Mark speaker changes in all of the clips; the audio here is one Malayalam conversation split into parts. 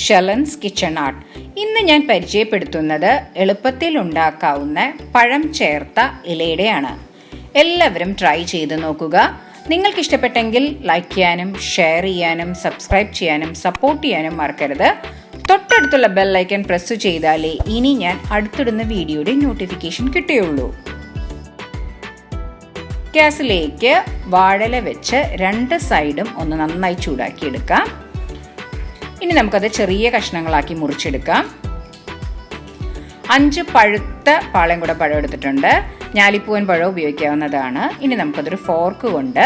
Speaker 1: ഷലൻസ് കിച്ചൺ ആർട്ട്. ഇന്ന് ഞാൻ പരിചയപ്പെടുത്തുന്നത് എളുപ്പത്തിൽ ഉണ്ടാക്കാവുന്ന പഴം ചേർത്ത ഇലയടയാണ്. എല്ലാവരും ട്രൈ ചെയ്ത് നോക്കുക. നിങ്ങൾക്ക് ഇഷ്ടപ്പെട്ടെങ്കിൽ ലൈക്ക് ചെയ്യാനും ഷെയർ ചെയ്യാനും സബ്സ്ക്രൈബ് ചെയ്യാനും സപ്പോർട്ട് ചെയ്യാനും മറക്കരുത്. തൊട്ടടുത്തുള്ള ബെൽ ഐക്കൺ പ്രസ് ചെയ്താലേ ഇനി ഞാൻ അടുത്തിടുന്ന വീഡിയോയുടെ നോട്ടിഫിക്കേഷൻ കിട്ടുകയുള്ളൂ. ഗ്യാസിലേക്ക് വാഴല വെച്ച് രണ്ട് സൈഡും ഒന്ന് നന്നായി ചൂടാക്കിയെടുക്കാം. ഇനി നമുക്കത് ചെറിയ കഷ്ണങ്ങളാക്കി മുറിച്ചെടുക്കാം. 5 പഴുത്ത പാളയംകുട പഴം എടുത്തിട്ടുണ്ട്. ഞാലിപ്പൂവൻ പഴം ഉപയോഗിക്കാവുന്നതാണ്. ഇനി നമുക്കതൊരു ഫോർക്ക് കൊണ്ട്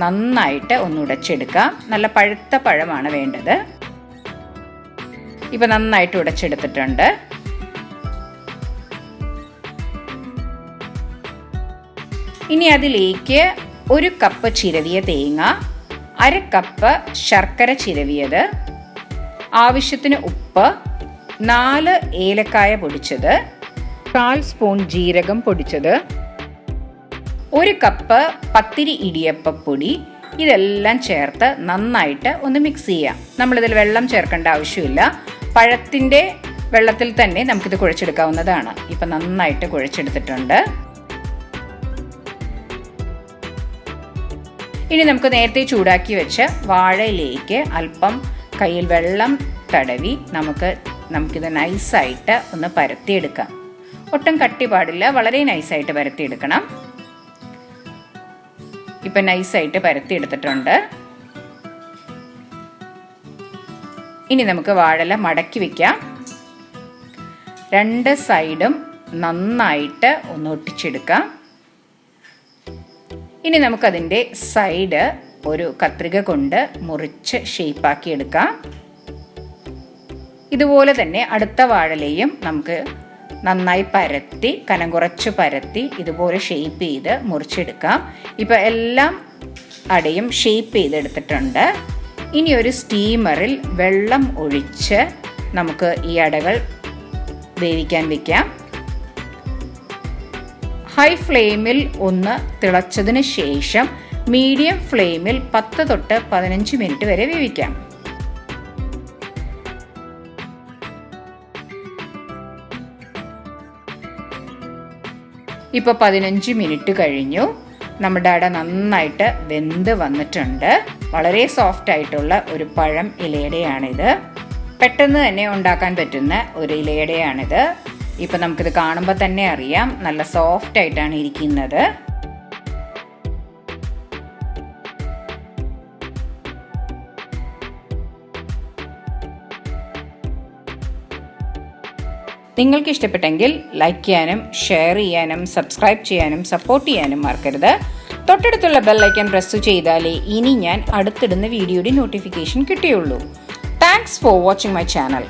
Speaker 1: നന്നായിട്ട് ഒന്ന് ഉടച്ചെടുക്കാം. നല്ല പഴുത്ത പഴമാണ് വേണ്ടത്. ഇപ്പം നന്നായിട്ട് ഉടച്ചെടുത്തിട്ടുണ്ട്. ഇനി അതിലേക്ക് 1 കപ്പ് ചിരവിയ തേങ്ങ, 1/2 കപ്പ് ശർക്കര ചിരവിയത്, ആവശ്യത്തിന് ഉപ്പ്, 4 ഏലക്കായ പൊടിച്ചത്, 1/4 സ്പൂൺ ജീരകം പൊടിച്ചത്, 1 കപ്പ് പത്തിരി ഇടിയപ്പപ്പൊടി, ഇതെല്ലാം ചേർത്ത് നന്നായിട്ട് ഒന്ന് മിക്സ് ചെയ്യാം. നമ്മളിതിൽ വെള്ളം ചേർക്കേണ്ട ആവശ്യമില്ല. പഴത്തിൻ്റെ വെള്ളത്തിൽ തന്നെ നമുക്കിത് കുഴച്ചെടുക്കാവുന്നതാണ്. ഇപ്പം നന്നായിട്ട് കുഴച്ചെടുത്തിട്ടുണ്ട്. ഇനി നമുക്ക് നേരത്തെ ചൂടാക്കി വെച്ച് വാഴയിലേക്ക് അല്പം കയ്യിൽ വെള്ളം തടവി നമുക്കിത് നൈസായിട്ട് ഒന്ന് പരത്തിയെടുക്കാം. ഒട്ടും കട്ടി പാടില്ല, വളരെ നൈസായിട്ട് പരത്തിയെടുക്കണം. ഇപ്പം നൈസായിട്ട് പരത്തിയെടുത്തിട്ടുണ്ട്. ഇനി നമുക്ക് വാഴല മടക്കി വയ്ക്കാം. 2 സൈഡും നന്നായിട്ട് ഒന്ന് ഒട്ടിച്ചെടുക്കാം. ഇനി നമുക്കതിൻ്റെ സൈഡ് ഒരു കത്രിക കൊണ്ട് മുറിച്ച് ഷേപ്പാക്കി എടുക്കാം. ഇതുപോലെ തന്നെ അടുത്ത വാഴലയും നമുക്ക് നന്നായി പരത്തി കനം കുറച്ച് പരത്തി ഇതുപോലെ ഷേപ്പ് ചെയ്ത് മുറിച്ചെടുക്കാം. ഇപ്പോൾ എല്ലാം അടയും ഷേപ്പ് ചെയ്തെടുത്തിട്ടുണ്ട്. ഇനി ഒരു സ്റ്റീമറിൽ വെള്ളം ഒഴിച്ച് നമുക്ക് ഈ അടകൾ വേവിക്കാൻ വയ്ക്കാം. ഹൈ ഫ്ലെയിമിൽ ഒന്ന് തിളച്ചതിന് ശേഷം മീഡിയം ഫ്ലെയിമിൽ 10 തൊട്ട് 15 മിനിറ്റ് വരെ വേവിക്കാം. ഇപ്പോൾ 15 മിനിറ്റ് കഴിഞ്ഞു. നമ്മുടെ അട നന്നായിട്ട് വെന്ത് വന്നിട്ടുണ്ട്. വളരെ സോഫ്റ്റ് ആയിട്ടുള്ള ഒരു പഴം ഇലയടയാണിത്. പെട്ടെന്ന് തന്നെ ഉണ്ടാക്കാൻ പറ്റുന്ന ഒരു ഇലയടയാണിത്. ഇപ്പം നമുക്കിത് കാണുമ്പോൾ തന്നെ അറിയാം, നല്ല സോഫ്റ്റ് ആയിട്ടാണ് ഇരിക്കുന്നത്. നിങ്ങൾക്ക് ഇഷ്ടപ്പെട്ടെങ്കിൽ ലൈക്ക് ചെയ്യാനും ഷെയർ ചെയ്യാനും സബ്സ്ക്രൈബ് ചെയ്യാനും സപ്പോർട്ട് ചെയ്യാനും മറക്കരുത്. തൊട്ടടുത്തുള്ള ബെൽ ഐക്കൺ പ്രസ് ചെയ്താലേ ഇനി ഞാൻ അടുത്തിടുന്ന വീഡിയോയുടെ നോട്ടിഫിക്കേഷൻ കിട്ടുകയുള്ളൂ. Thanks for watching my channel.